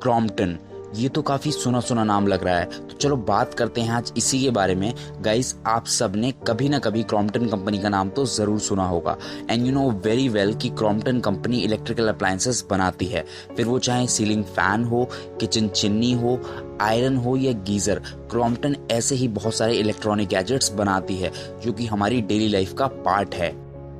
Crompton, ये तो काफ़ी सुना सुना नाम लग रहा है, तो चलो बात करते हैं आज इसी के बारे में। गाइस, आप सब ने कभी ना कभी क्रॉम्पटन कंपनी का नाम तो ज़रूर सुना होगा and you know very well कि क्रॉम्पटन कंपनी इलेक्ट्रिकल अप्लायंसेस बनाती है। फिर वो चाहे सीलिंग फैन हो, किचन चिमनी हो, आयरन हो या गीज़र, क्रॉम्पटन ऐसे ही बहुत सारे इलेक्ट्रॉनिक गैजेट्स बनाती है जो कि हमारी डेली लाइफ का पार्ट है।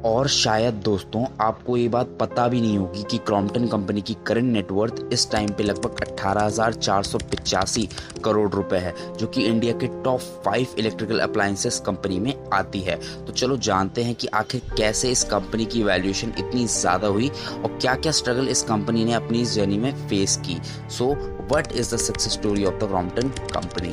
और शायद दोस्तों आपको ये बात पता भी नहीं होगी कि क्रॉम्पटन कंपनी की करंट नेटवर्थ इस टाइम पे लगभग 18,485 करोड़ रुपए है, जो कि इंडिया के टॉप 5 इलेक्ट्रिकल अप्लायंसेस कंपनी में आती है। तो चलो जानते हैं कि आखिर कैसे इस कंपनी की वैल्यूएशन इतनी ज़्यादा हुई और क्या क्या स्ट्रगल इस कंपनी ने अपनी इस जर्नी में फेस की। So what is the success story of the Crompton company.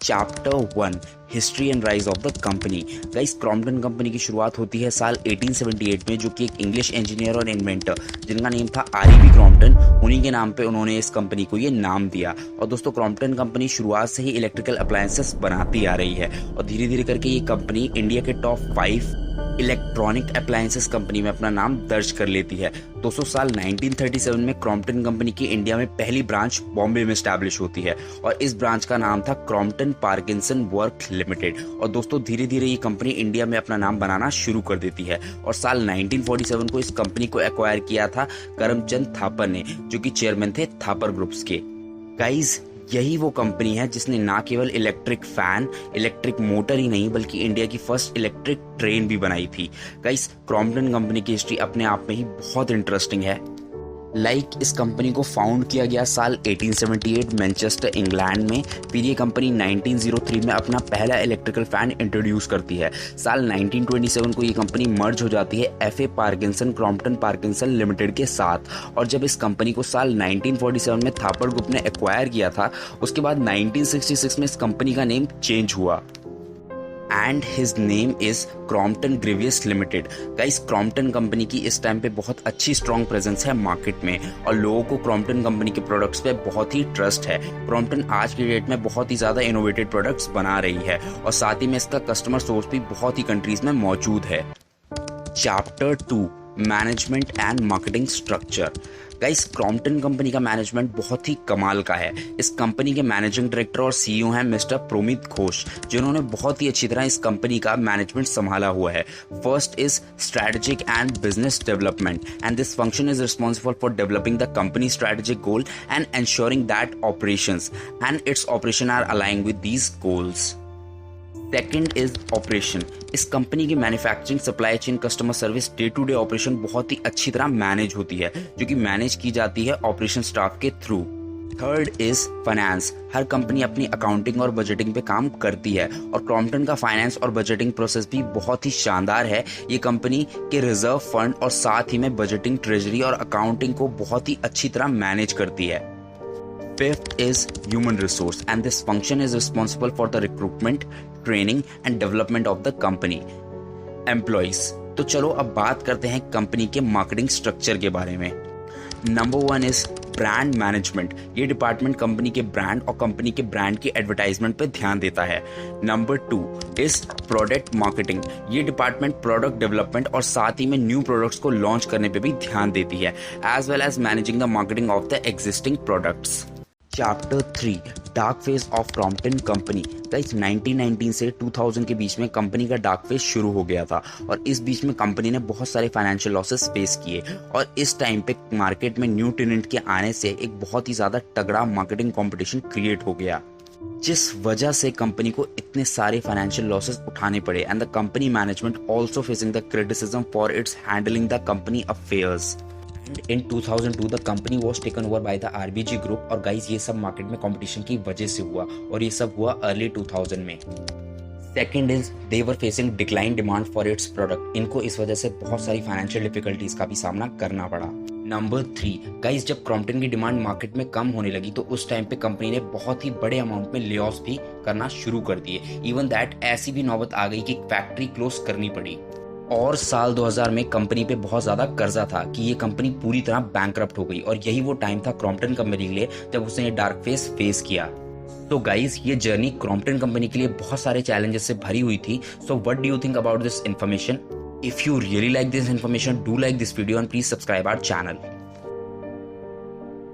Chapter 1, history and rise of the company. Guys, Crompton company की शुरुआत होती है साल 1878 में, जो कि एक इंग्लिश इंजीनियर और इन्वेंटर जिनका नेम था आर.ई.बी. क्रॉम्पटन, उन्हीं के नाम पे उन्होंने इस कंपनी को ये नाम दिया। और दोस्तों, क्रॉम्पटन कंपनी शुरुआत से ही इलेक्ट्रिकल अप्लायंसेस बनाती आ रही है और धीरे धीरे करके ये कंपनी इंडिया के टॉप 5 इलेक्ट्रॉनिक अप्लायंसेस कंपनी में अपना नाम दर्ज कर लेती है। दोस्तों, साल 1937 में क्रॉम्पटन कंपनी की इंडिया में पहली ब्रांच बॉम्बे में स्टैब्लिश होती है और इस ब्रांच का नाम था क्रॉम्पटन पार्किंसन वर्क लिमिटेड। और दोस्तों, धीरे धीरे ये कंपनी इंडिया में अपना नाम बनाना शुरू कर देती है और साल 1947 को इस कंपनी को एक्वायर किया था करमचंद थापर ने, जो कि चेयरमैन थे थापर ग्रुप्स के। गाइस, यही वो कंपनी है जिसने ना केवल इलेक्ट्रिक फैन, इलेक्ट्रिक मोटर ही नहीं बल्कि इंडिया की फर्स्ट इलेक्ट्रिक ट्रेन भी बनाई थी। गाइस, क्रॉम्पटन कंपनी की हिस्ट्री अपने आप में ही बहुत इंटरेस्टिंग है। इस कंपनी को फाउंड किया गया साल 1878 मैनचेस्टर इंग्लैंड में। फिर ये कंपनी 1903 में अपना पहला इलेक्ट्रिकल फैन इंट्रोड्यूस करती है। साल 1927 को ये कंपनी मर्ज हो जाती है FA. Parkinson Crompton Parkinson limited के साथ। और जब इस कंपनी को साल 1947 में थापर ग्रुप ने एक्वायर किया था, उसके बाद 1966 में इस कंपनी का नेम चेंज हुआ and his name is Crompton grievous limited. Guys, Crompton company की इस टाइम पे बहुत अच्छी स्ट्रॉन्ग प्रेजेंस है मार्केट में और लोगों को क्रॉम्पटन कंपनी के प्रोडक्ट्स पे बहुत ही ट्रस्ट है। क्रॉम्पटन आज की डेट में बहुत ही ज़्यादा इनोवेटेड प्रोडक्ट्स बना रही है और साथ ही में इसका कस्टमर सोर्स भी बहुत ही कंट्रीज में मौजूद है। Chapter 2, management and marketing structure. Guys, Crompton company का मैनेजमेंट बहुत ही कमाल का है। इस कंपनी के मैनेजिंग डायरेक्टर और सीईओ हैं मिस्टर प्रोमित घोष, जिन्होंने बहुत ही अच्छी तरह इस कंपनी का मैनेजमेंट संभाला हुआ है। First is strategic and business development and this function is responsible for developing the company strategic goal and ensuring that operations and its operation are aligned with these goals. Second is operation. इस company की manufacturing, supply chain, customer service, day to day operation बहुत ही अच्छी तरह manage होती है, जो कि मैनेज की जाती है ऑपरेशन स्टाफ के through. Third is finance. Her company अपनी अकाउंटिंग और बजटिंग पे काम करती है और क्रॉम्पटन का फाइनेंस और बजटिंग प्रोसेस भी बहुत ही शानदार है। ये कंपनी के रिजर्व फंड और साथ ही में बजटिंग, ट्रेजरी और अकाउंटिंग को बहुत ही अच्छी तरह मैनेज करती है। Fifth is human resource and this function is responsible for the recruitment, training and development of the company employees। तो चलो अब बात करते हैं कंपनी के मार्केटिंग स्ट्रक्चर के बारे में। Number 1 is brand management. ये डिपार्टमेंट कंपनी के ब्रांड और कंपनी के ब्रांड की एडवर्टाइजमेंट पे ध्यान देता है। Number 2 is product marketing. ये डिपार्टमेंट प्रोडक्ट डेवलपमेंट और साथ ही में न्यू प्रोडक्ट्स को लॉन्च करने पे भी ध्यान देती है, as well as managing the marketing of the existing products. Chapter 3, dark phase of Crompton company. Guys, 1919 से 2000 के बीच में कंपनी का डार्क फेज शुरू हो गया था और इस बीच में कंपनी ने बहुत सारे फाइनेंशियल लॉसेस फेस किए और इस टाइम पे मार्केट में न्यू टेनेंट के आने से एक बहुत ही ज्यादा तगड़ा मार्केटिंग कंपटीशन क्रिएट हो गया, जिस वजह से कंपनी को इतने सारे फाइनेंशियल लॉसेस उठाने पड़े and the company management also facing the criticism for its handling the company affairs. In 2002 the company was taken over by the RBG Group और गाइस ये सब मार्केट में कंपटीशन की वजह से हुआ और ये सब हुआ अर्ली 2000 में। Second is they were facing decline demand for its product. इनको इस वजह से बहुत सारी फाइनेंशियल डिफिकल्टीज का भी सामना करना पड़ा। नंबर 3, गाइस, जब क्रॉम्पटन की डिमांड मार्केट में कम होने लगी तो उस टाइम पे कंपनी ने बहुत ही बड़े अमाउंट में ले ऑफ भी करना शुरू कर दिए। इवन दैट ऐसी भी नौबत आ गई कि फैक्ट्री क्लोज करनी पड़ी और साल 2000 में कंपनी पे बहुत ज्यादा कर्जा था कि ये कंपनी पूरी तरह बैंकरप्ट हो गई और यही वो टाइम था क्रॉम्पटन कंपनी के लिए जब उसने ये डार्क फेस किया। तो गाइस, ये जर्नी क्रॉम्पटन कंपनी के लिए बहुत सारे चैलेंजेस से भरी हुई थी। So what do you think about this information? If you really like this information, do like this video and please subscribe our channel.